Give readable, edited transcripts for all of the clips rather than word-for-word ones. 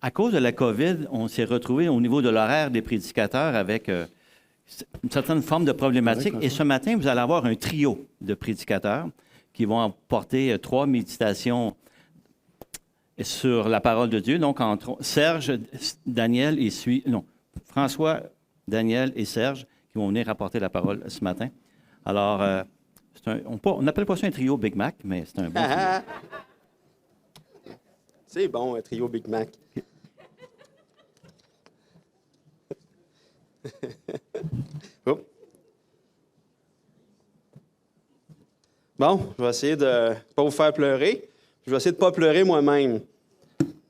À cause de la COVID, on s'est retrouvé au niveau de l'horaire des prédicateurs avec une certaine forme de problématique. Et ce matin, vous allez avoir un trio de prédicateurs qui vont apporter 3 méditations sur la parole de Dieu. Donc, entre Serge, Daniel et François, Daniel et Serge qui vont venir apporter la parole ce matin. Alors, on n'appelle pas ça un trio Big Mac, mais c'est un bon trio. C'est bon, un trio Big Mac. Oh. Bon, je vais essayer de ne pas vous faire pleurer. Je vais essayer de ne pas pleurer moi-même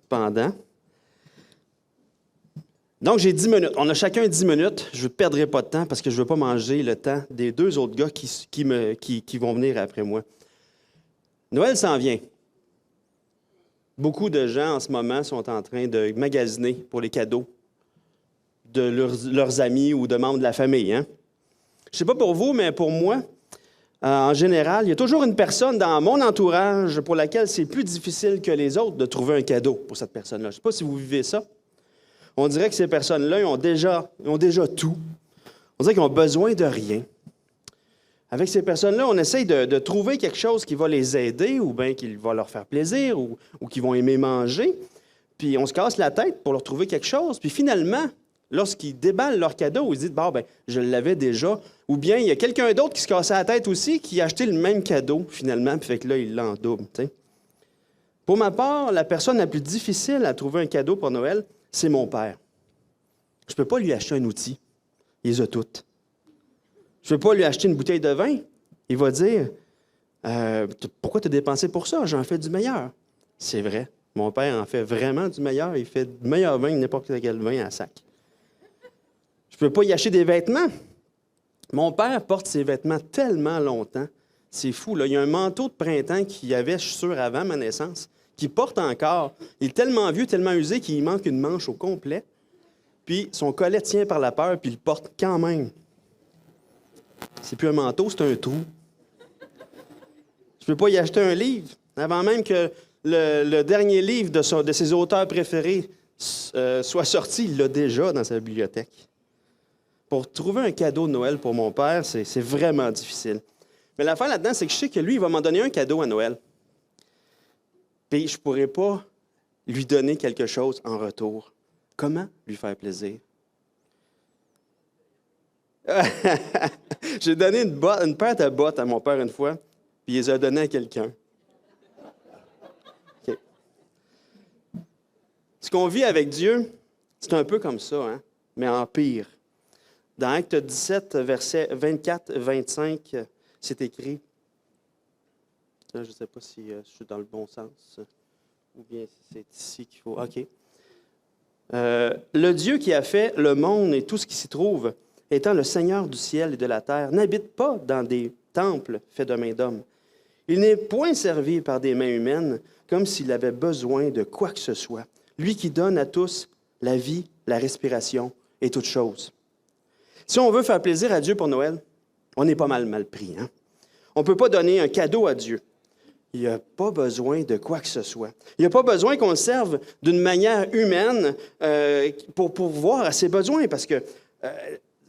pendant. Donc, j'ai 10 minutes. On a chacun 10 minutes. Je ne perdrai pas de temps parce que je ne veux pas manger le temps des 2 autres gars qui vont venir après moi. Noël s'en vient. Beaucoup de gens en ce moment sont en train de magasiner pour les cadeaux de leurs amis ou de membres de la famille. Hein? Je ne sais pas pour vous, mais pour moi, en général, il y a toujours une personne dans mon entourage pour laquelle c'est plus difficile que les autres de trouver un cadeau pour cette personne-là. Je ne sais pas si vous vivez ça. On dirait que ces personnes-là, ils ont déjà tout. On dirait qu'ils n'ont besoin de rien. Avec ces personnes-là, on essaye de trouver quelque chose qui va les aider ou bien qui va leur faire plaisir ou qu'ils vont aimer manger. Puis on se casse la tête pour leur trouver quelque chose. Puis finalement, lorsqu'ils déballent leur cadeau, ils se disent « Bon, ben, je l'avais déjà ». Ou bien il y a quelqu'un d'autre qui se cassait la tête aussi, qui a acheté le même cadeau finalement, puis fait que là, il l'a en double. T'sais. Pour ma part, la personne la plus difficile à trouver un cadeau pour Noël, c'est mon père. Je ne peux pas lui acheter un outil. Il les a toutes. Je ne peux pas lui acheter une bouteille de vin. Il va dire pourquoi tu as dépensé pour ça? J'en fais du meilleur. C'est vrai. Mon père en fait vraiment du meilleur. Il fait du meilleur vin que n'importe quel vin à sac. Je ne peux pas y acheter des vêtements. Mon père porte ses vêtements tellement longtemps. C'est fou, là. Il y a un manteau de printemps qu'il y avait, je suis sûr, avant ma naissance, qu'il porte encore. Il est tellement vieux, tellement usé qu'il manque une manche au complet. Puis son collet tient par la peur, puis il le porte quand même. C'est plus un manteau, c'est un trou. Je ne peux pas y acheter un livre. Avant même que le dernier livre de ses auteurs préférés soit sorti, il l'a déjà dans sa bibliothèque. Pour trouver un cadeau de Noël pour mon père, c'est vraiment difficile. Mais l'affaire là-dedans, c'est que je sais que lui, il va m'en donner un cadeau à Noël. Puis je ne pourrais pas lui donner quelque chose en retour. Comment lui faire plaisir? J'ai donné une paire de bottes à mon père une fois, puis il les a données à quelqu'un. Okay. Ce qu'on vit avec Dieu, c'est un peu comme ça, hein? Mais en pire. Dans Acte 17, versets 24-25, c'est écrit. Là, je ne sais pas si je suis dans le bon sens ou bien si c'est ici qu'il faut. OK. Le Dieu qui a fait le monde et tout ce qui s'y trouve, étant le Seigneur du ciel et de la terre, n'habite pas dans des temples faits de mains d'hommes. Il n'est point servi par des mains humaines comme s'il avait besoin de quoi que ce soit. Lui qui donne à tous la vie, la respiration et toutes choses. Si on veut faire plaisir à Dieu pour Noël, on est pas mal pris. Hein? On ne peut pas donner un cadeau à Dieu. Il n'y a pas besoin de quoi que ce soit. Il n'y a pas besoin qu'on le serve d'une manière humaine pour pourvoir à ses besoins, parce que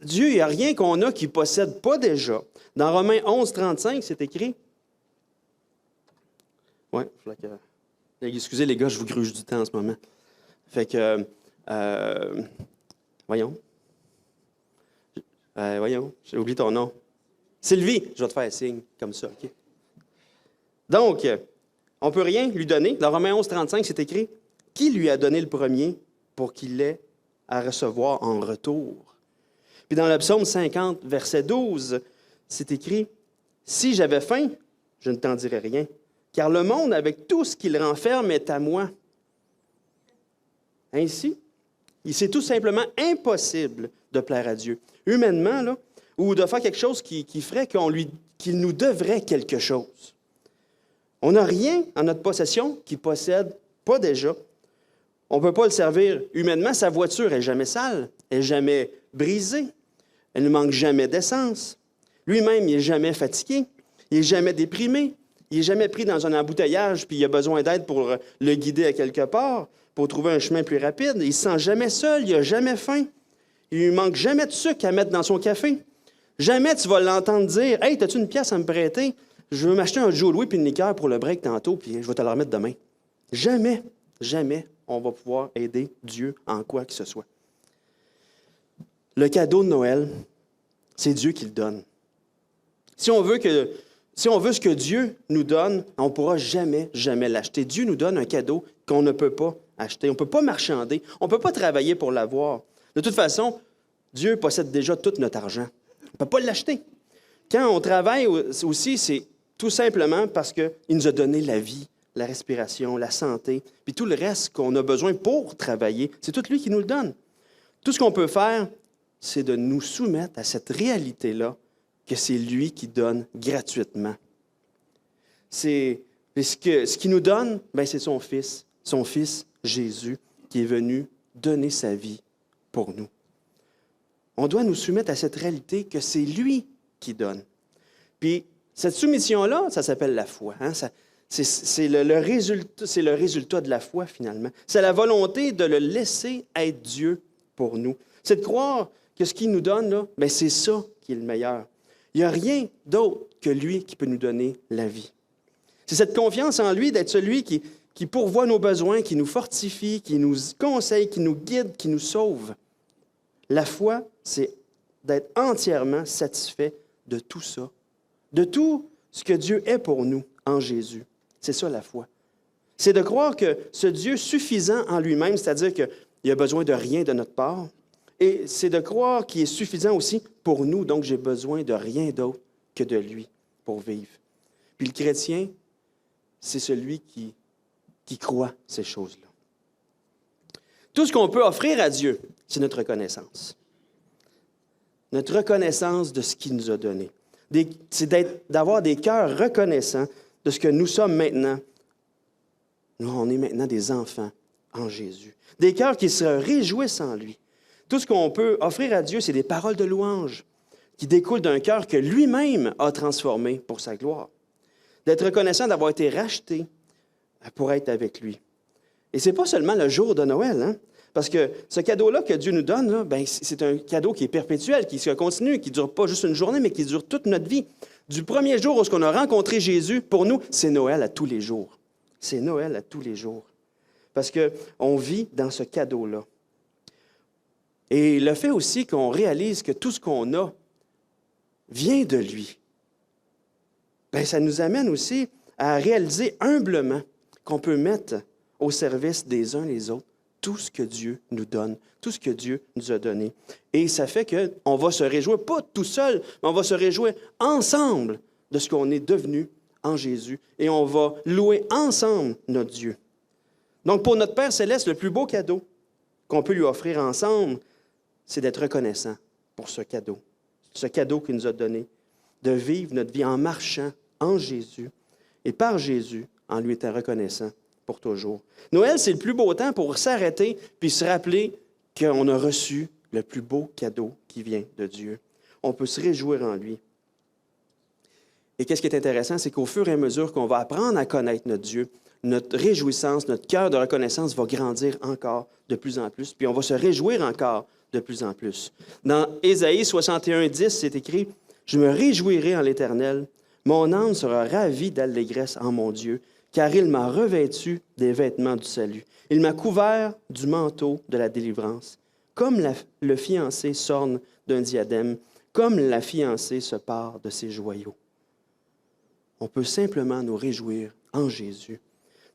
Dieu, il n'y a rien qu'on a qu'il ne possède pas déjà. Dans Romains 11, 35, c'est écrit. Oui, excusez les gars, je vous gruge du temps en ce moment. Fait que, voyons, j'ai oublié ton nom. Sylvie, je vais te faire signe, comme ça, OK? Donc, on ne peut rien lui donner. Dans Romains 11, 35, c'est écrit, « Qui lui a donné le premier pour qu'il ait à recevoir en retour? » Puis dans le psaume 50, verset 12, c'est écrit, « Si j'avais faim, je ne t'en dirais rien, car le monde, avec tout ce qu'il renferme, est à moi. » Ainsi, c'est tout simplement impossible de plaire à Dieu. Humainement, là, ou de faire quelque chose qui ferait qu'il nous devrait quelque chose. On n'a rien en notre possession qu'il ne possède pas déjà. On ne peut pas le servir humainement. Sa voiture n'est jamais sale, elle n'est jamais brisée, elle ne manque jamais d'essence. Lui-même, il n'est jamais fatigué, il n'est jamais déprimé, il n'est jamais pris dans un embouteillage puis il a besoin d'aide pour le guider à quelque part. pour trouver un chemin plus rapide. Il ne se sent jamais seul, il n'a jamais faim. Il lui manque jamais de sucre à mettre dans son café. Jamais tu vas l'entendre dire « Hey, as-tu une pièce à me prêter? Je veux m'acheter un Joe Louis puis une liqueur pour le break tantôt, puis je vais te la remettre demain. » Jamais, jamais on va pouvoir aider Dieu en quoi que ce soit. Le cadeau de Noël, c'est Dieu qui le donne. Si on veut ce que Dieu nous donne, on ne pourra jamais, jamais l'acheter. Dieu nous donne un cadeau qu'on ne peut pas acheter. On ne peut pas marchander. On ne peut pas travailler pour l'avoir. De toute façon, Dieu possède déjà tout notre argent. On ne peut pas l'acheter. Quand on travaille aussi, c'est tout simplement parce qu'il nous a donné la vie, la respiration, la santé, puis tout le reste qu'on a besoin pour travailler. C'est tout lui qui nous le donne. Tout ce qu'on peut faire, c'est de nous soumettre à cette réalité-là que c'est lui qui donne gratuitement. Ce qu'il nous donne, c'est son Fils Jésus, qui est venu donner sa vie pour nous. On doit nous soumettre à cette réalité que c'est lui qui donne. Puis, cette soumission-là, ça s'appelle la foi. Hein? C'est le résultat de la foi, finalement. C'est la volonté de le laisser être Dieu pour nous. C'est de croire que ce qu'il nous donne, là, c'est ça qui est le meilleur. Il n'y a rien d'autre que lui qui peut nous donner la vie. C'est cette confiance en lui d'être celui qui pourvoit nos besoins, qui nous fortifie, qui nous conseille, qui nous guide, qui nous sauve. La foi, c'est d'être entièrement satisfait de tout ça, de tout ce que Dieu est pour nous en Jésus. C'est ça la foi. C'est de croire que ce Dieu suffisant en lui-même, c'est-à-dire qu'il n'a besoin de rien de notre part, et c'est de croire qu'il est suffisant aussi pour nous, donc j'ai besoin de rien d'autre que de lui pour vivre. Puis le chrétien, c'est celui qui croit ces choses-là. Tout ce qu'on peut offrir à Dieu, c'est notre reconnaissance. Notre reconnaissance de ce qu'il nous a donné. C'est d'avoir des cœurs reconnaissants de ce que nous sommes maintenant. Nous, on est maintenant des enfants en Jésus. Des cœurs qui se réjouissent en lui. Tout ce qu'on peut offrir à Dieu, c'est des paroles de louange qui découlent d'un cœur que lui-même a transformé pour sa gloire. D'être reconnaissant d'avoir été racheté pour être avec lui. Et ce n'est pas seulement le jour de Noël, hein? Parce que ce cadeau-là que Dieu nous donne, là, c'est un cadeau qui est perpétuel, qui se continue, qui ne dure pas juste une journée, mais qui dure toute notre vie. Du premier jour où on a rencontré Jésus, pour nous, c'est Noël à tous les jours. C'est Noël à tous les jours. Parce qu'on vit dans ce cadeau-là. Et le fait aussi qu'on réalise que tout ce qu'on a vient de lui, ça nous amène aussi à réaliser humblement qu'on peut mettre au service des uns les autres tout ce que Dieu nous donne, tout ce que Dieu nous a donné. Et ça fait qu'on va se réjouir, pas tout seul, mais on va se réjouir ensemble de ce qu'on est devenu en Jésus. Et on va louer ensemble notre Dieu. Donc, pour notre Père Céleste, le plus beau cadeau qu'on peut lui offrir ensemble, c'est d'être reconnaissant pour ce cadeau qu'il nous a donné, de vivre notre vie en marchant en Jésus et par Jésus, en lui étant reconnaissant pour toujours. Noël, c'est le plus beau temps pour s'arrêter puis se rappeler qu'on a reçu le plus beau cadeau qui vient de Dieu. On peut se réjouir en lui. Et qu'est-ce qui est intéressant, c'est qu'au fur et à mesure qu'on va apprendre à connaître notre Dieu, notre réjouissance, notre cœur de reconnaissance va grandir encore de plus en plus, puis on va se réjouir encore de plus en plus. Dans Ésaïe 61:10, c'est écrit « Je me réjouirai en l'Éternel, mon âme sera ravie d'allégresse en mon Dieu, car il m'a revêtu des vêtements du salut. Il m'a couvert du manteau de la délivrance, comme le fiancé s'orne d'un diadème, comme la fiancée se pare de ses joyaux. » On peut simplement nous réjouir en Jésus.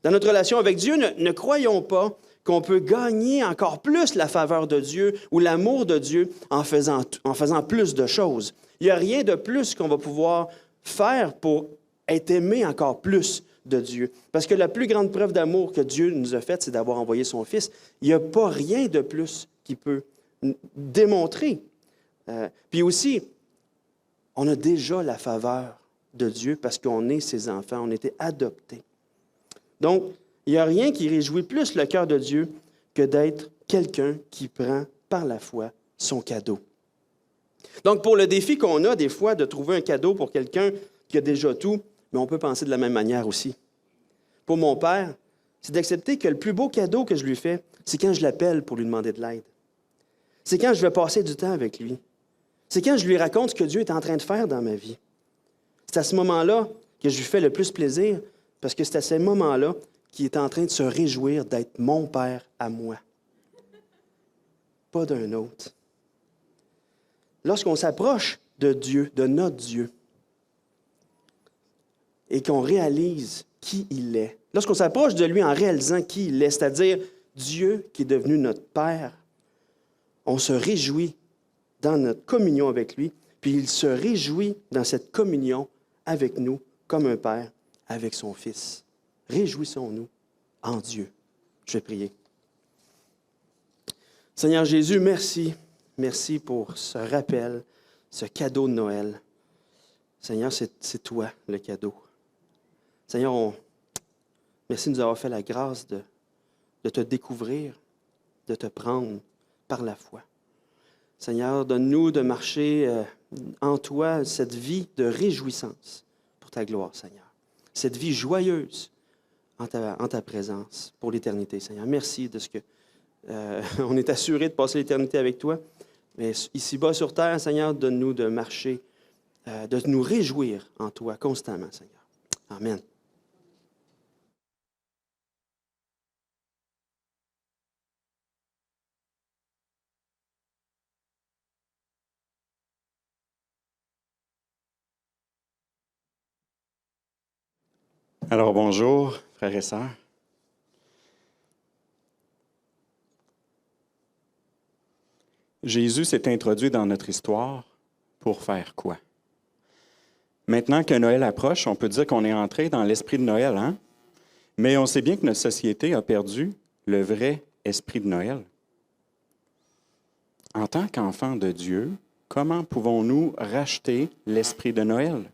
Dans notre relation avec Dieu, ne croyons pas qu'on peut gagner encore plus la faveur de Dieu ou l'amour de Dieu en faisant plus de choses. Il n'y a rien de plus qu'on va pouvoir faire pour être aimé encore plus de Dieu. Parce que la plus grande preuve d'amour que Dieu nous a faite, c'est d'avoir envoyé son Fils. Il n'y a pas rien de plus qui peut démontrer. Puis aussi, on a déjà la faveur de Dieu parce qu'on est ses enfants, on a été adoptés. Donc, il n'y a rien qui réjouit plus le cœur de Dieu que d'être quelqu'un qui prend par la foi son cadeau. Donc, pour le défi qu'on a des fois de trouver un cadeau pour quelqu'un qui a déjà tout, mais on peut penser de la même manière aussi. Pour mon père, c'est d'accepter que le plus beau cadeau que je lui fais, c'est quand je l'appelle pour lui demander de l'aide. C'est quand je vais passer du temps avec lui. C'est quand je lui raconte ce que Dieu est en train de faire dans ma vie. C'est à ce moment-là que je lui fais le plus plaisir, parce que c'est à ce moment-là qu'il est en train de se réjouir d'être mon Père à moi. Pas d'un autre. Lorsqu'on s'approche de Dieu, de notre Dieu, et qu'on réalise qui il est, lorsqu'on s'approche de lui en réalisant qui il est, c'est-à-dire Dieu qui est devenu notre Père, on se réjouit dans notre communion avec lui, puis il se réjouit dans cette communion avec nous, comme un Père avec son Fils. Réjouissons-nous en Dieu. Je vais prier. Seigneur Jésus, merci. Merci pour ce rappel, ce cadeau de Noël. Seigneur, c'est toi le cadeau. Seigneur, merci de nous avoir fait la grâce de te découvrir, de te prendre par la foi. Seigneur, donne-nous de marcher en toi cette vie de réjouissance pour ta gloire, Seigneur. Cette vie joyeuse en ta présence pour l'éternité, Seigneur. Merci de ce que on est assuré de passer l'éternité avec toi. Mais ici-bas sur terre, Seigneur, donne-nous de marcher, de nous réjouir en toi constamment, Seigneur. Amen. Alors bonjour, frères et sœurs. Jésus s'est introduit dans notre histoire pour faire quoi? Maintenant que Noël approche, on peut dire qu'on est entré dans l'esprit de Noël, hein? Mais on sait bien que notre société a perdu le vrai esprit de Noël. En tant qu'enfants de Dieu, comment pouvons-nous racheter l'esprit de Noël?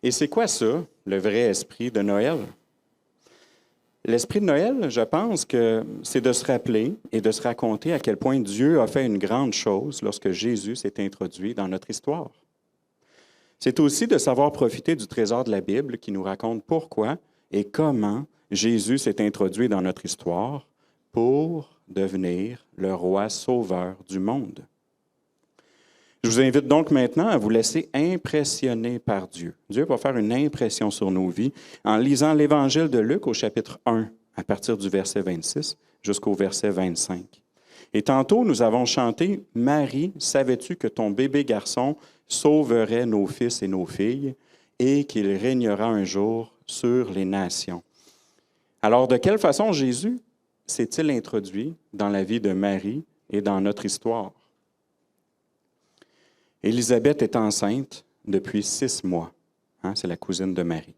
Et c'est quoi ça, le vrai esprit de Noël? L'esprit de Noël, je pense que c'est de se rappeler et de se raconter à quel point Dieu a fait une grande chose lorsque Jésus s'est introduit dans notre histoire. C'est aussi de savoir profiter du trésor de la Bible qui nous raconte pourquoi et comment Jésus s'est introduit dans notre histoire pour devenir le roi sauveur du monde. Je vous invite donc maintenant à vous laisser impressionner par Dieu. Dieu va faire une impression sur nos vies en lisant l'Évangile de Luc au chapitre 1, à partir du verset 26 jusqu'au verset 25. Et tantôt, nous avons chanté « Marie, savais-tu que ton bébé garçon sauverait nos fils et nos filles et qu'il régnera un jour sur les nations? » Alors, de quelle façon Jésus s'est-il introduit dans la vie de Marie et dans notre histoire? Élisabeth est enceinte depuis 6 mois. C'est la cousine de Marie.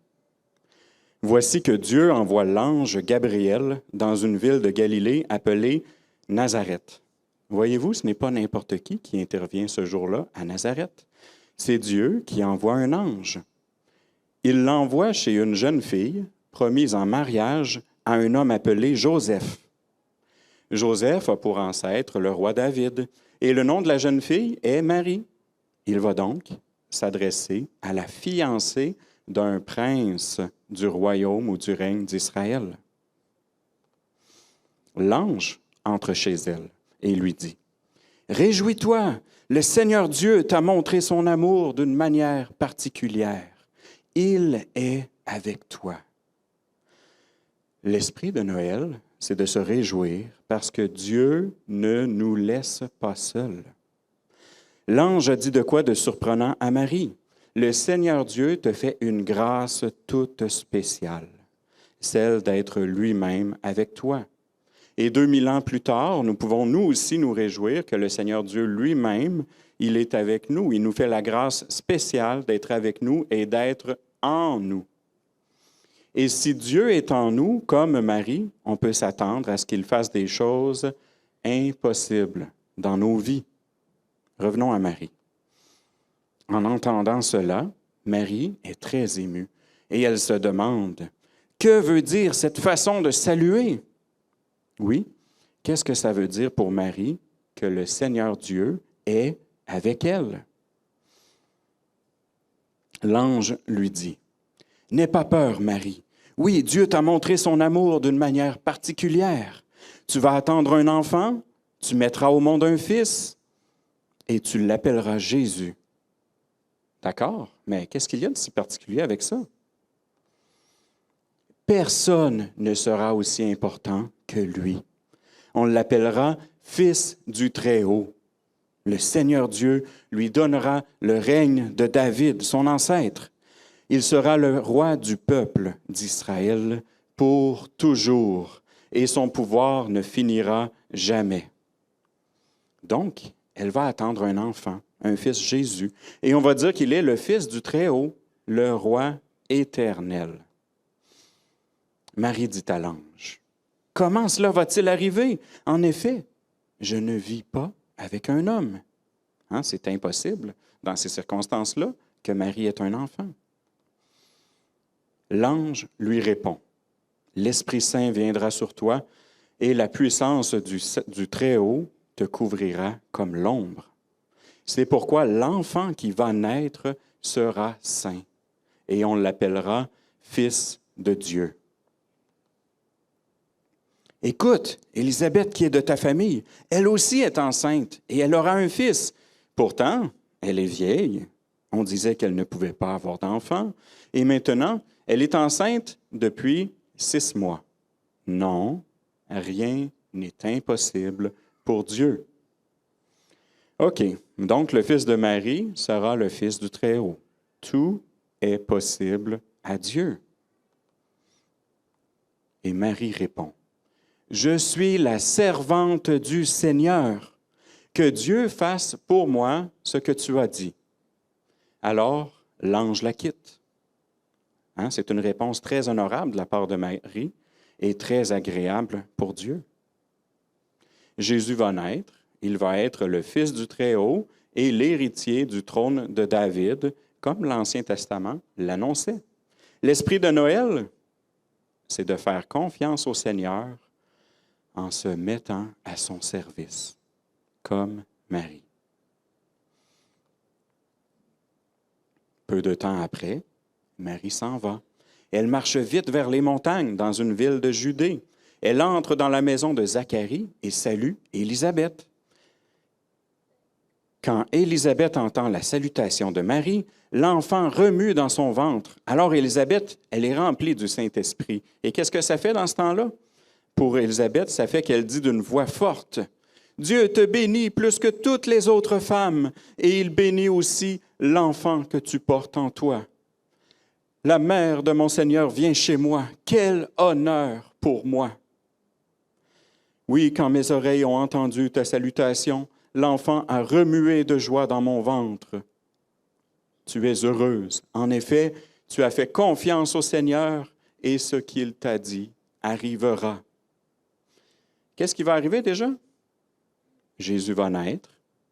Voici que Dieu envoie l'ange Gabriel dans une ville de Galilée appelée Nazareth. Voyez-vous, ce n'est pas n'importe qui intervient ce jour-là à Nazareth. C'est Dieu qui envoie un ange. Il l'envoie chez une jeune fille promise en mariage à un homme appelé Joseph. Joseph a pour ancêtre le roi David, et le nom de la jeune fille est Marie. Il va donc s'adresser à la fiancée d'un prince du royaume ou du règne d'Israël. L'ange entre chez elle et lui dit, « Réjouis-toi, le Seigneur Dieu t'a montré son amour d'une manière particulière. Il est avec toi. » L'esprit de Noël, c'est de se réjouir parce que Dieu ne nous laisse pas seuls. L'ange a dit de quoi de surprenant à Marie? Le Seigneur Dieu te fait une grâce toute spéciale, celle d'être lui-même avec toi. Et 2000 ans plus tard, nous pouvons nous aussi nous réjouir que le Seigneur Dieu lui-même, il est avec nous. Il nous fait la grâce spéciale d'être avec nous et d'être en nous. Et si Dieu est en nous, comme Marie, on peut s'attendre à ce qu'il fasse des choses impossibles dans nos vies. Revenons à Marie. En entendant cela, Marie est très émue et elle se demande, « Que veut dire cette façon de saluer? » Oui, qu'est-ce que ça veut dire pour Marie que le Seigneur Dieu est avec elle? L'ange lui dit, « N'aie pas peur, Marie. Oui, Dieu t'a montré son amour d'une manière particulière. Tu vas attendre un enfant, tu mettras au monde un fils et tu l'appelleras Jésus. D'accord, mais qu'est-ce qu'il y a de si particulier avec ça? Personne ne sera aussi important que lui. On l'appellera Fils du Très-Haut. Le Seigneur Dieu lui donnera le règne de David, son ancêtre. Il sera le roi du peuple d'Israël pour toujours, et son pouvoir ne finira jamais. Donc, elle va attendre un enfant, un fils Jésus, et on va dire qu'il est le Fils du Très-Haut, le roi éternel. Marie dit à l'ange, « Comment cela va-t-il arriver? En effet, je ne vis pas avec un homme. » C'est impossible, dans ces circonstances-là, que Marie ait un enfant. L'ange lui répond, « L'Esprit Saint viendra sur toi, et la puissance du Très-Haut te couvrira comme l'ombre. C'est pourquoi l'enfant qui va naître sera saint, et on l'appellera Fils de Dieu. Écoute, Élisabeth qui est de ta famille, elle aussi est enceinte, et elle aura un fils. Pourtant, elle est vieille. On disait qu'elle ne pouvait pas avoir d'enfant, et maintenant, elle est enceinte depuis 6 mois. Non, rien n'est impossible pour Dieu. OK, donc le fils de Marie sera le fils du Très-Haut. Tout est possible à Dieu. Et Marie répond, « Je suis la servante du Seigneur. Que Dieu fasse pour moi ce que tu as dit. » Alors, l'ange la quitte. C'est une réponse très honorable de la part de Marie et très agréable pour Dieu. Jésus va naître, il va être le Fils du Très-Haut et l'héritier du trône de David, comme l'Ancien Testament l'annonçait. L'esprit de Noël, c'est de faire confiance au Seigneur en se mettant à son service, comme Marie. Peu de temps après, Marie s'en va. Elle marche vite vers les montagnes, dans une ville de Judée. Elle entre dans la maison de Zacharie et salue Élisabeth. Quand Élisabeth entend la salutation de Marie, l'enfant remue dans son ventre. Alors Élisabeth, elle est remplie du Saint-Esprit. Et qu'est-ce que ça fait dans ce temps-là? Pour Élisabeth, ça fait qu'elle dit d'une voix forte, « Dieu te bénit plus que toutes les autres femmes, et il bénit aussi l'enfant que tu portes en toi. La mère de mon Seigneur vient chez moi. Quel honneur pour moi! » Oui, quand mes oreilles ont entendu ta salutation, l'enfant a remué de joie dans mon ventre. Tu es heureuse. En effet, tu as fait confiance au Seigneur et ce qu'il t'a dit arrivera. Qu'est-ce qui va arriver déjà? Jésus va naître.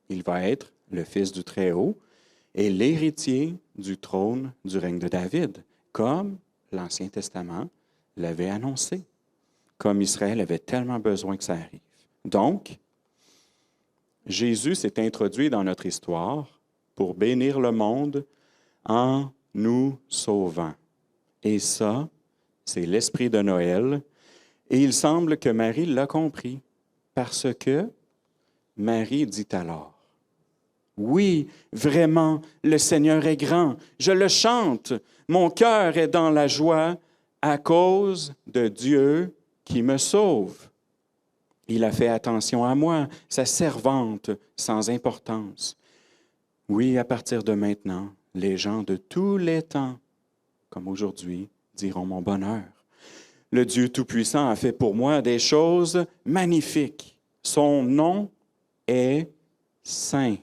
Il va être le Fils du Très-Haut et l'héritier du trône du règne de David, comme l'Ancien Testament l'avait annoncé, comme Israël avait tellement besoin que ça arrive. Donc, Jésus s'est introduit dans notre histoire pour bénir le monde en nous sauvant. Et ça, c'est l'esprit de Noël. Et il semble que Marie l'a compris, parce que Marie dit alors, « Oui, vraiment, le Seigneur est grand. Je le chante. Mon cœur est dans la joie à cause de Dieu qui me sauve. Il a fait attention à moi, sa servante sans importance. Oui, à partir de maintenant, les gens de tous les temps, comme aujourd'hui, diront mon bonheur. Le Dieu Tout-Puissant a fait pour moi des choses magnifiques. Son nom est saint. »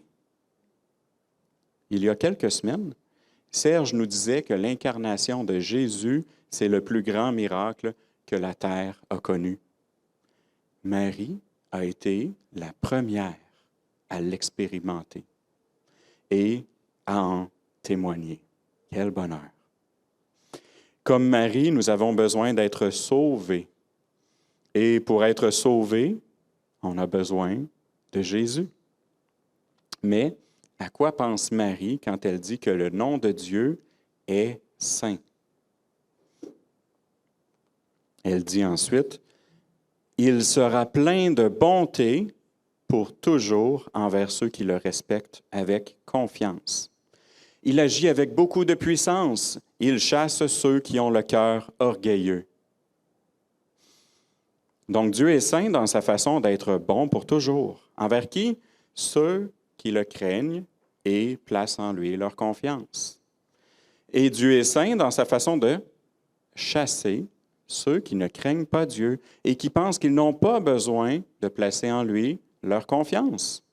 Il y a quelques semaines, Serge nous disait que l'incarnation de Jésus, c'est le plus grand miracle que la terre a connu. Marie a été la première à l'expérimenter et à en témoigner. Quel bonheur! Comme Marie, nous avons besoin d'être sauvés. Et pour être sauvés, on a besoin de Jésus. Mais à quoi pense Marie quand elle dit que le nom de Dieu est saint? Elle dit ensuite, « Il sera plein de bonté pour toujours envers ceux qui le respectent avec confiance. Il agit avec beaucoup de puissance. Il chasse ceux qui ont le cœur orgueilleux. » Donc Dieu est saint dans sa façon d'être bon pour toujours. Envers qui? Ceux qui le craignent et placent en lui leur confiance. Et Dieu est saint dans sa façon de chasser ceux qui ne craignent pas Dieu et qui pensent qu'ils n'ont pas besoin de placer en lui leur confiance.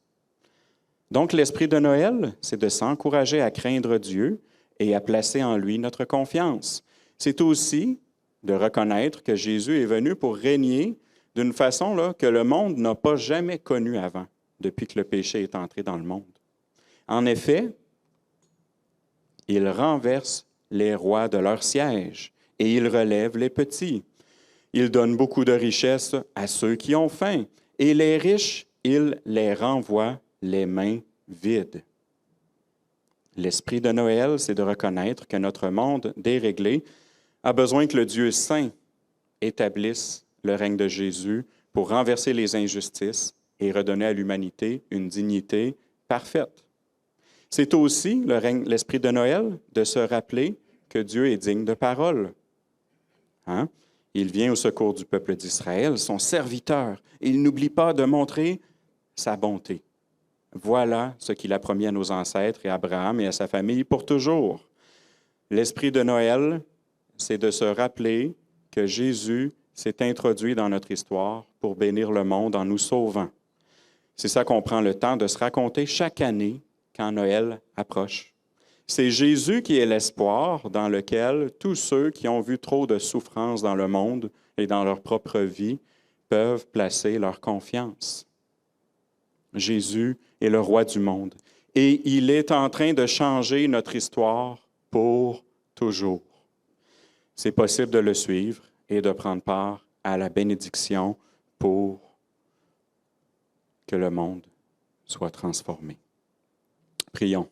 Donc l'esprit de Noël, c'est de s'encourager à craindre Dieu et à placer en lui notre confiance. C'est aussi de reconnaître que Jésus est venu pour régner d'une façon là, que le monde n'a pas jamais connue avant, depuis que le péché est entré dans le monde. En effet, il renverse les rois de leur siège et il relève les petits. Il donne beaucoup de richesses à ceux qui ont faim et les riches, il les renvoie les mains vides. L'esprit de Noël, c'est de reconnaître que notre monde déréglé a besoin que le Dieu saint établisse le règne de Jésus pour renverser les injustices et redonner à l'humanité une dignité parfaite. C'est aussi l'esprit de Noël de se rappeler que Dieu est digne de parole. Hein? Il vient au secours du peuple d'Israël, son serviteur. Il n'oublie pas de montrer sa bonté. Voilà ce qu'il a promis à nos ancêtres et à Abraham et à sa famille pour toujours. L'esprit de Noël, c'est de se rappeler que Jésus s'est introduit dans notre histoire pour bénir le monde en nous sauvant. C'est ça qu'on prend le temps de se raconter chaque année quand Noël approche. C'est Jésus qui est l'espoir dans lequel tous ceux qui ont vu trop de souffrances dans le monde et dans leur propre vie peuvent placer leur confiance. Jésus est le roi du monde et il est en train de changer notre histoire pour toujours. C'est possible de le suivre et de prendre part à la bénédiction pour que le monde soit transformé. Prions.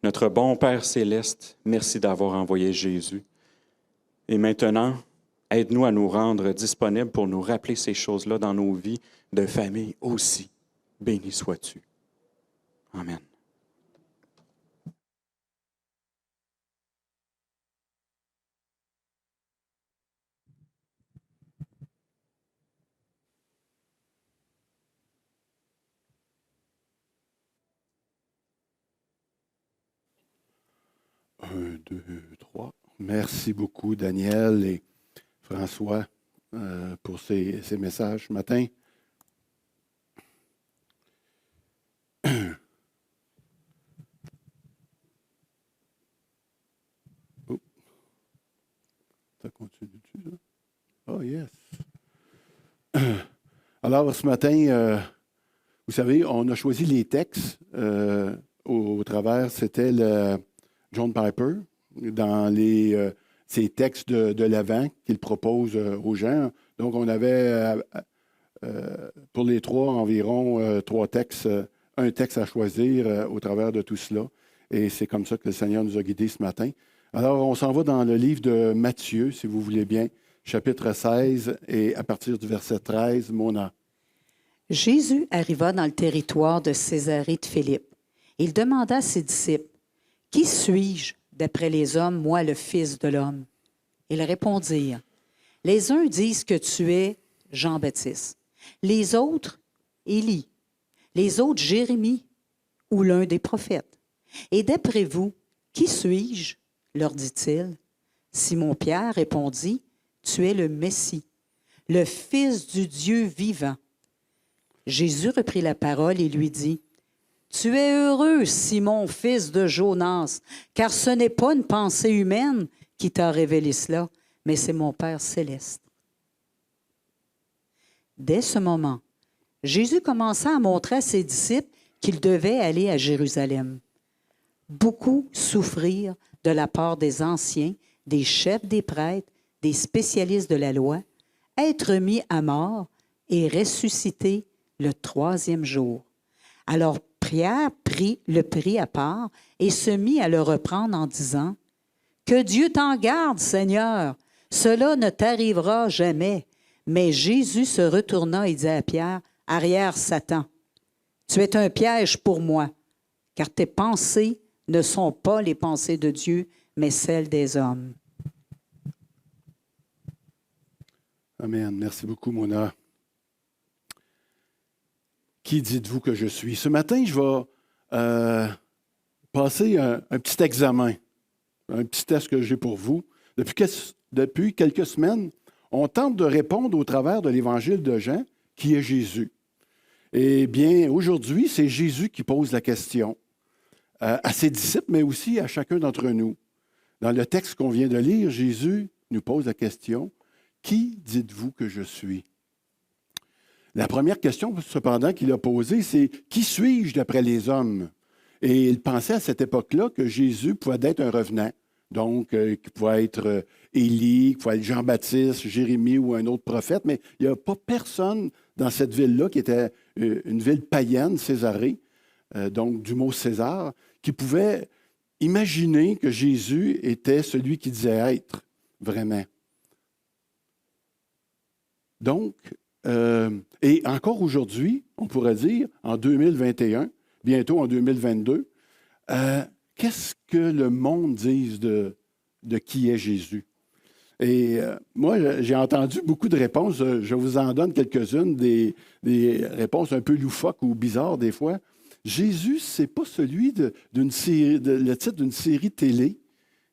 Notre bon Père céleste, merci d'avoir envoyé Jésus. Et maintenant, aide-nous à nous rendre disponibles pour nous rappeler ces choses-là dans nos vies de famille aussi. Béni sois-tu. Amen. Un, deux, trois. Merci beaucoup, Daniel et François, pour ces messages ce matin. Oh. Ça continue-tu, ça? Oh, yes. Alors, ce matin, vous savez, on a choisi les textes au travers, c'était le John Piper, dans ces textes de l'Avent qu'il propose aux gens. Donc, on avait, pour les trois, environ trois textes, un texte à choisir au travers de tout cela. Et c'est comme ça que le Seigneur nous a guidés ce matin. Alors, on s'en va dans le livre de Matthieu, si vous voulez bien, chapitre 16, et à partir du verset 13, Mona. Jésus arriva dans le territoire de Césarée de Philippe. Il demanda à ses disciples, « Qui suis-je, d'après les hommes, moi, le Fils de l'homme? » Ils répondirent, « Les uns disent que tu es Jean-Baptiste, les autres, Élie, les autres, Jérémie, ou l'un des prophètes. Et d'après vous, qui suis-je? » leur dit-il. Simon-Pierre répondit, « Tu es le Messie, le Fils du Dieu vivant. » Jésus reprit la parole et lui dit, « Tu es heureux, Simon, fils de Jonas, car ce n'est pas une pensée humaine qui t'a révélé cela, mais c'est mon Père céleste. » Dès ce moment, Jésus commença à montrer à ses disciples qu'il devait aller à Jérusalem. Beaucoup souffrirent de la part des anciens, des chefs des prêtres, des spécialistes de la loi, être mis à mort et ressusciter le troisième jour. Alors Pierre le prit à part et se mit à le reprendre en disant, « Que Dieu t'en garde, Seigneur! Cela ne t'arrivera jamais. Mais Jésus se retourna et dit à Pierre, arrière, Satan, tu es un piège pour moi, car tes pensées ne sont pas les pensées de Dieu, mais celles des hommes. Amen. Merci beaucoup, Mona. Qui dites-vous que je suis? Ce matin, je vais passer un petit examen, un petit test que j'ai pour vous. Depuis quelques semaines, on tente de répondre au travers de l'Évangile de Jean, qui est Jésus. Eh bien, aujourd'hui, c'est Jésus qui pose la question à ses disciples, mais aussi à chacun d'entre nous. Dans le texte qu'on vient de lire, Jésus nous pose la question, « Qui dites-vous que je suis? » La première question, cependant, qu'il a posée, c'est « Qui suis-je d'après les hommes? » Et il pensait à cette époque-là que Jésus pouvait être un revenant, donc qui pouvait être Élie, qui pouvait être Jean-Baptiste, Jérémie ou un autre prophète, mais il n'y a pas personne dans cette ville-là qui était une ville païenne, Césarée, donc du mot César, qui pouvait imaginer que Jésus était celui qu'il disait être, vraiment. Donc, et encore aujourd'hui, on pourrait dire, en 2021, bientôt en 2022, qu'est-ce que le monde dit de qui est Jésus? Et moi, j'ai entendu beaucoup de réponses. Je vous en donne quelques-unes, des réponses un peu loufoques ou bizarres des fois. Jésus, ce n'est pas celui d'une série, le titre d'une série télé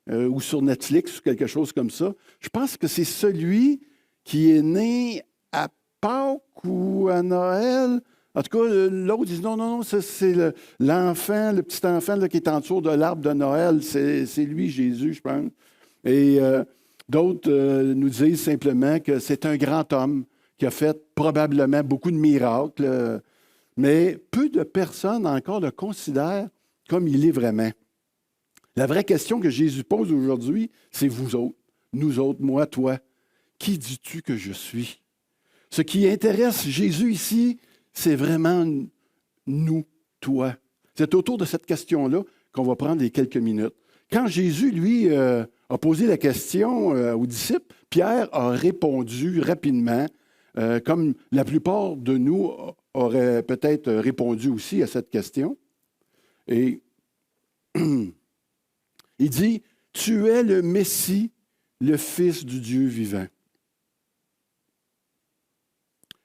ou sur Netflix ou quelque chose comme ça. Je pense que c'est celui qui est né à Pâques ou à Noël. En tout cas, l'autre dit non, c'est l'enfant, le petit enfant là, qui est en dessous de l'arbre de Noël. C'est lui, Jésus, je pense. Et d'autres nous disent simplement que c'est un grand homme qui a fait probablement beaucoup de miracles, mais peu de personnes encore le considèrent comme il est vraiment. La vraie question que Jésus pose aujourd'hui, c'est vous autres, nous autres, moi, toi. Qui dis-tu que je suis? Ce qui intéresse Jésus ici, c'est vraiment nous, toi. C'est autour de cette question-là qu'on va prendre les quelques minutes. Quand Jésus, lui, a posé la question aux disciples, Pierre a répondu rapidement, comme la plupart de nous auraient peut-être répondu aussi à cette question. Et il dit, « Tu es le Messie, le Fils du Dieu vivant. »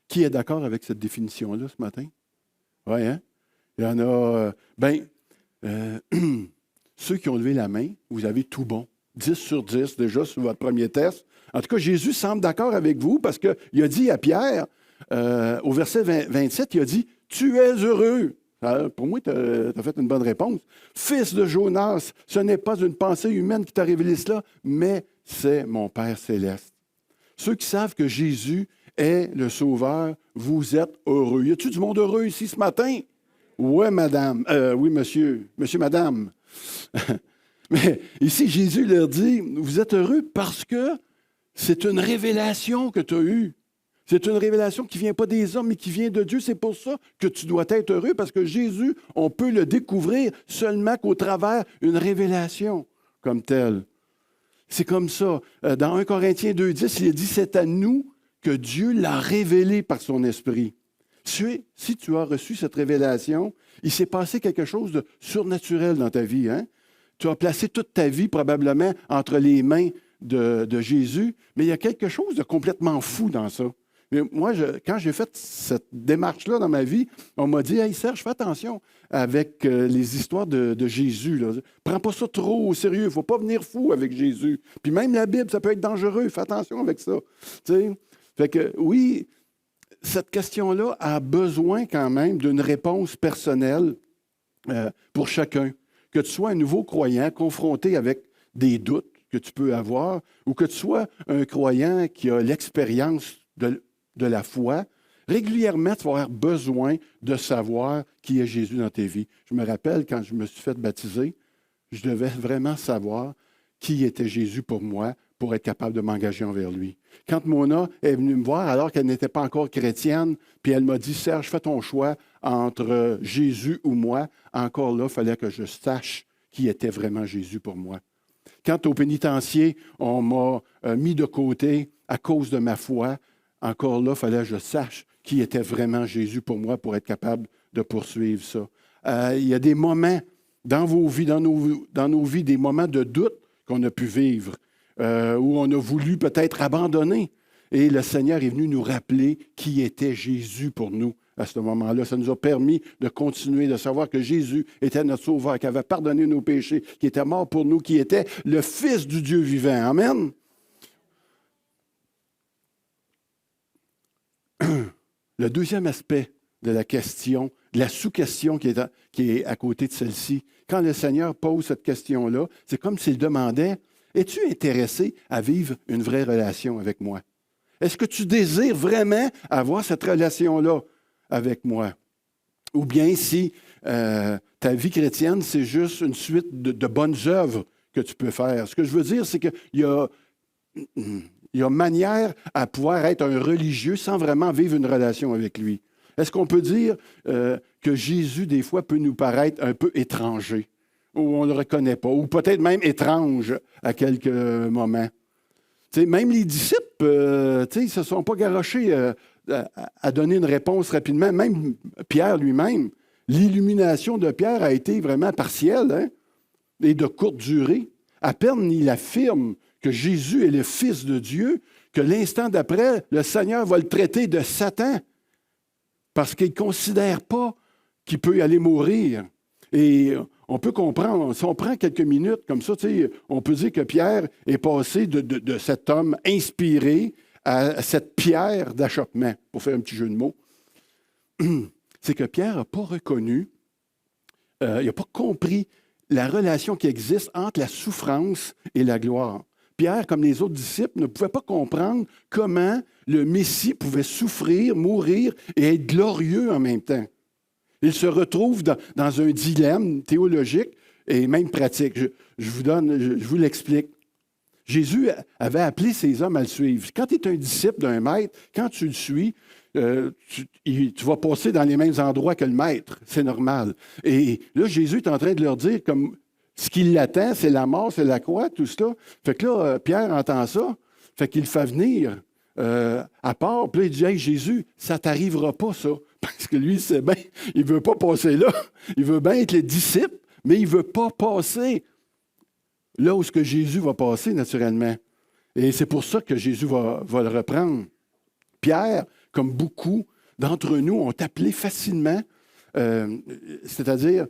Qui est d'accord avec cette définition-là ce matin? Oui, hein? Il y en a... ceux qui ont levé la main, vous avez tout bon. 10 sur 10 déjà sur votre premier test. En tout cas, Jésus semble d'accord avec vous parce qu'il a dit à Pierre, au verset 27, il a dit, « Tu es heureux. » Alors, pour moi, tu as fait une bonne réponse. « Fils de Jonas, ce n'est pas une pensée humaine qui t'a révélé cela, mais c'est mon Père céleste. » Ceux qui savent que Jésus est le Sauveur, vous êtes heureux. Y a-t-il du monde heureux ici ce matin? Oui, madame. Oui, monsieur. Monsieur, madame. Mais ici, Jésus leur dit, vous êtes heureux parce que c'est une révélation que tu as eue. C'est une révélation qui ne vient pas des hommes, mais qui vient de Dieu. C'est pour ça que tu dois être heureux, parce que Jésus, on peut le découvrir seulement qu'au travers d'une révélation comme telle. C'est comme ça. Dans 1 Corinthiens 2,10, il est dit, c'est à nous que Dieu l'a révélé par son Esprit. Si tu as reçu cette révélation, il s'est passé quelque chose de surnaturel dans ta vie. Hein? Tu as placé toute ta vie probablement entre les mains de Jésus, mais il y a quelque chose de complètement fou dans ça. Mais moi, quand j'ai fait cette démarche-là dans ma vie, on m'a dit « Hey Serge, fais attention avec les histoires de Jésus. Là. Prends pas ça trop au sérieux. Il ne faut pas venir fou avec Jésus. Puis même la Bible, ça peut être dangereux. Fais attention avec ça. » Tu sais? Fait que oui, cette question-là a besoin quand même d'une réponse personnelle pour chacun. Que tu sois un nouveau croyant confronté avec des doutes que tu peux avoir, ou que tu sois un croyant qui a l'expérience de la foi, régulièrement, tu vas avoir besoin de savoir qui est Jésus dans tes vies. Je me rappelle, quand je me suis fait baptiser, je devais vraiment savoir qui était Jésus pour moi, pour être capable de m'engager envers lui. Quand Mona est venue me voir, alors qu'elle n'était pas encore chrétienne, puis elle m'a dit, « Serge, fais ton choix entre Jésus ou moi. » Encore là, il fallait que je sache qui était vraiment Jésus pour moi. Quand au pénitencier, on m'a mis de côté à cause de ma foi, encore là, il fallait que je sache qui était vraiment Jésus pour moi pour être capable de poursuivre ça. Il y a des moments dans vos vies, dans nos vies, des moments de doute qu'on a pu vivre, où on a voulu peut-être abandonner. Et le Seigneur est venu nous rappeler qui était Jésus pour nous à ce moment-là. Ça nous a permis de continuer, de savoir que Jésus était notre Sauveur, qui avait pardonné nos péchés, qui était mort pour nous, qui était le Fils du Dieu vivant. Amen. Le deuxième aspect de la question, de la sous-question qui est à côté de celle-ci, quand le Seigneur pose cette question-là, c'est comme s'il demandait, « Es-tu intéressé à vivre une vraie relation avec moi? Est-ce que tu désires vraiment avoir cette relation-là avec moi? Ou bien si ta vie chrétienne, c'est juste une suite de bonnes œuvres que tu peux faire. Ce que je veux dire, c'est qu'il y a manière à pouvoir être un religieux sans vraiment vivre une relation avec lui. Est-ce qu'on peut dire que Jésus, des fois, peut nous paraître un peu étranger, ou on ne le reconnaît pas, ou peut-être même étrange à quelques moments? T'sais, même les disciples, ils ne se sont pas garochés à donner une réponse rapidement. Même Pierre lui-même, l'illumination de Pierre a été vraiment partielle, hein, et de courte durée. À peine il affirme que Jésus est le Fils de Dieu, que l'instant d'après, le Seigneur va le traiter de Satan, parce qu'il ne considère pas qu'il peut aller mourir. Et on peut comprendre, si on prend quelques minutes comme ça, on peut dire que Pierre est passé de cet homme inspiré à cette pierre d'achoppement, pour faire un petit jeu de mots. C'est que Pierre n'a pas reconnu, il n'a pas compris la relation qui existe entre la souffrance et la gloire. Pierre, comme les autres disciples, ne pouvait pas comprendre comment le Messie pouvait souffrir, mourir et être glorieux en même temps. Il se retrouve dans un dilemme théologique et même pratique. Je vous l'explique. Jésus avait appelé ces hommes à le suivre. Quand tu es un disciple d'un maître, quand tu le suis, tu vas passer dans les mêmes endroits que le maître. C'est normal. Et là, Jésus est en train de leur dire comme ce qui l'attend, c'est la mort, c'est la croix, tout cela. Fait que là, Pierre entend ça. Fait qu'il le fait venir à part. Puis là, il dit, « Hey, Jésus, ça ne t'arrivera pas, ça. » Parce que lui, c'est bien, il ne veut pas passer là. Il veut bien être les disciples, mais il ne veut pas passer là où ce que Jésus va passer, naturellement. Et c'est pour ça que Jésus va le reprendre. Pierre, comme beaucoup d'entre nous, ont appelé facilement, c'est-à-dire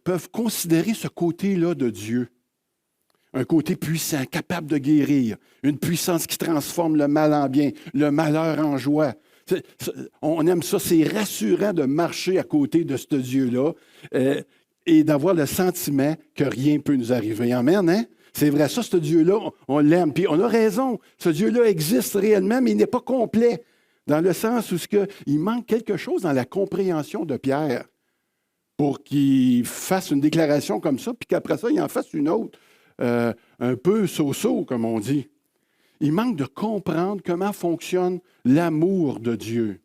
peuvent considérer ce côté-là de Dieu. Un côté puissant, capable de guérir, une puissance qui transforme le mal en bien, le malheur en joie. On aime ça, c'est rassurant de marcher à côté de ce Dieu-là et d'avoir le sentiment que rien ne peut nous arriver. Amen, hein? C'est vrai, ça, ce Dieu-là, on l'aime. Puis on a raison, ce Dieu-là existe réellement, mais il n'est pas complet, dans le sens où il manque quelque chose dans la compréhension de Pierre pour qu'il fasse une déclaration comme ça, puis qu'après ça, il en fasse une autre, un peu so-so, comme on dit. Il manque de comprendre comment fonctionne l'amour de Dieu.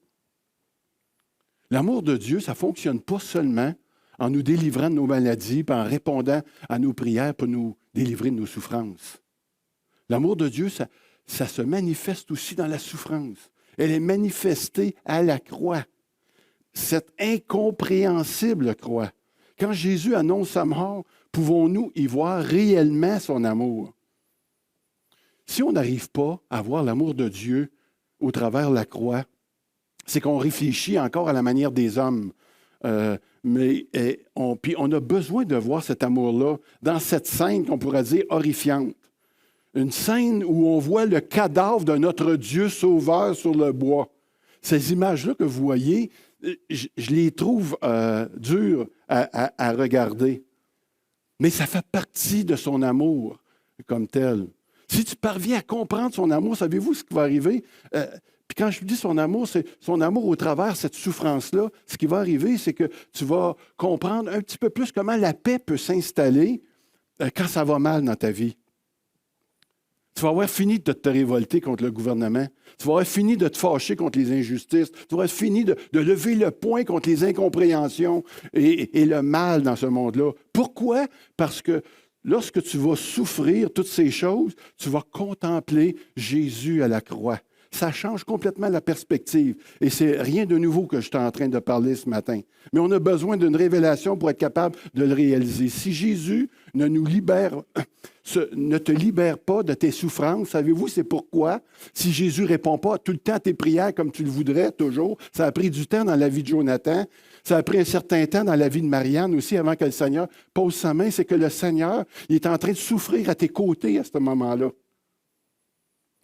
L'amour de Dieu, ça ne fonctionne pas seulement en nous délivrant de nos maladies, puis en répondant à nos prières pour nous délivrer de nos souffrances. L'amour de Dieu, ça se manifeste aussi dans la souffrance. Elle est manifestée à la croix. Cette incompréhensible croix. Quand Jésus annonce sa mort, pouvons-nous y voir réellement son amour? Si on n'arrive pas à voir l'amour de Dieu au travers de la croix, c'est qu'on réfléchit encore à la manière des hommes. Puis on a besoin de voir cet amour-là dans cette scène qu'on pourrait dire horrifiante. Une scène où on voit le cadavre de notre Dieu sauveur sur le bois. Ces images-là que vous voyez, je les trouve dures à regarder. Mais ça fait partie de son amour comme tel. Si tu parviens à comprendre son amour, savez-vous ce qui va arriver? Puis quand je dis son amour, c'est son amour au travers de cette souffrance-là. Ce qui va arriver, c'est que tu vas comprendre un petit peu plus comment la paix peut s'installer quand ça va mal dans ta vie. Tu vas avoir fini de te révolter contre le gouvernement. Tu vas avoir fini de te fâcher contre les injustices. Tu vas avoir fini de lever le poing contre les incompréhensions et le mal dans ce monde-là. Pourquoi? Parce que lorsque tu vas souffrir toutes ces choses, tu vas contempler Jésus à la croix. Ça change complètement la perspective. Et c'est rien de nouveau que je suis en train de parler ce matin. Mais on a besoin d'une révélation pour être capable de le réaliser. Si Jésus ne te libère pas de tes souffrances, savez-vous c'est pourquoi? Si Jésus ne répond pas tout le temps à tes prières comme tu le voudrais, toujours, ça a pris du temps dans la vie de Jonathan, ça a pris un certain temps dans la vie de Marianne aussi avant que le Seigneur pose sa main, c'est que le Seigneur il est en train de souffrir à tes côtés à ce moment-là.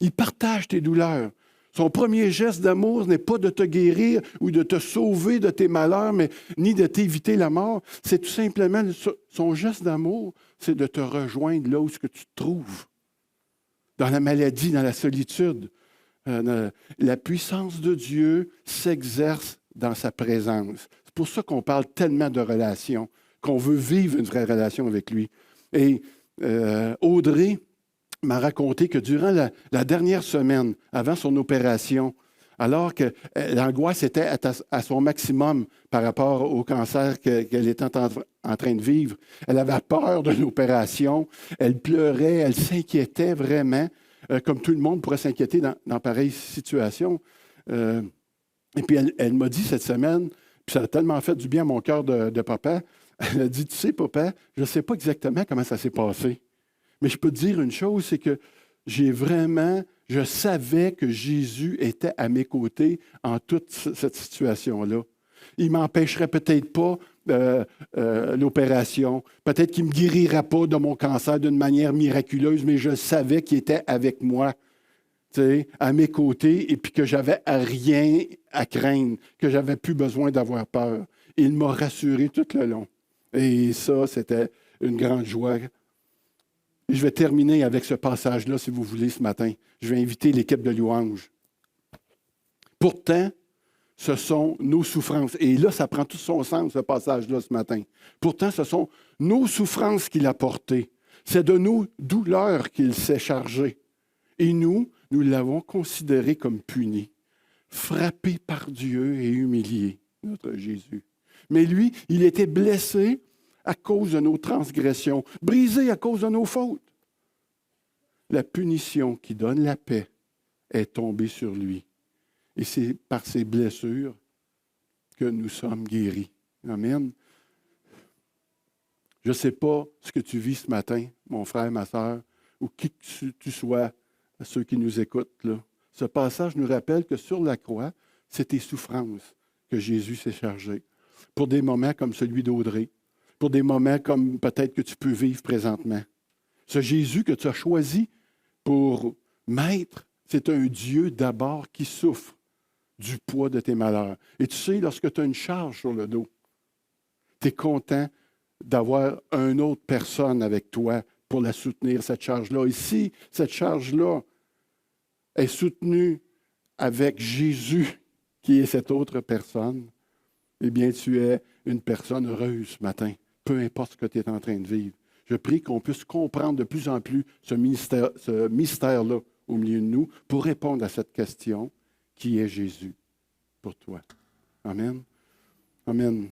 Il partage tes douleurs. Son premier geste d'amour n'est pas de te guérir ou de te sauver de tes malheurs, mais ni de t'éviter la mort. C'est tout simplement, son geste d'amour, c'est de te rejoindre là où tu te trouves. Dans la maladie, dans la solitude. La puissance de Dieu s'exerce dans sa présence. C'est pour ça qu'on parle tellement de relations, qu'on veut vivre une vraie relation avec lui. Et Audrey m'a raconté que durant la dernière semaine, avant son opération, alors que l'angoisse était à son maximum par rapport au cancer qu'elle était en train de vivre, elle avait peur de l'opération, elle pleurait, elle s'inquiétait vraiment, comme tout le monde pourrait s'inquiéter dans pareille situation. Et puis elle m'a dit cette semaine, puis ça a tellement fait du bien à mon cœur de papa, elle a dit, tu sais papa, je ne sais pas exactement comment ça s'est passé. Mais je peux te dire une chose, c'est que je savais que Jésus était à mes côtés en toute cette situation-là. Il ne m'empêcherait peut-être pas l'opération, peut-être qu'il ne me guérirait pas de mon cancer d'une manière miraculeuse, mais je savais qu'il était avec moi, à mes côtés, et puis que j'avais rien à craindre, que je n'avais plus besoin d'avoir peur. Il m'a rassuré tout le long. Et ça, c'était une grande joie. Et je vais terminer avec ce passage-là, si vous voulez, ce matin. Je vais inviter l'équipe de louange. Pourtant, ce sont nos souffrances. Et là, ça prend tout son sens, ce passage-là, ce matin. Pourtant, ce sont nos souffrances qu'il a portées. C'est de nos douleurs qu'il s'est chargé. Et nous l'avons considéré comme puni, frappé par Dieu et humilié, notre Jésus. Mais lui, il était blessé à cause de nos transgressions, brisé à cause de nos fautes. La punition qui donne la paix est tombée sur lui. Et c'est par ses blessures que nous sommes guéris. Amen. Je ne sais pas ce que tu vis ce matin, mon frère, ma sœur, ou qui que tu sois, ceux qui nous écoutent, là. Ce passage nous rappelle que sur la croix, c'est tes souffrances que Jésus s'est chargé. Pour des moments comme celui d'Audrey, pour des moments comme peut-être que tu peux vivre présentement. Ce Jésus que tu as choisi pour maître, c'est un Dieu d'abord qui souffre du poids de tes malheurs. Et tu sais, lorsque tu as une charge sur le dos, tu es content d'avoir une autre personne avec toi pour la soutenir, cette charge-là. Et si cette charge-là est soutenue avec Jésus, qui est cette autre personne, eh bien, tu es une personne heureuse ce matin, peu importe ce que tu es en train de vivre. Je prie qu'on puisse comprendre de plus en plus ce mystère-là au milieu de nous pour répondre à cette question, qui est Jésus pour toi? Amen. Amen.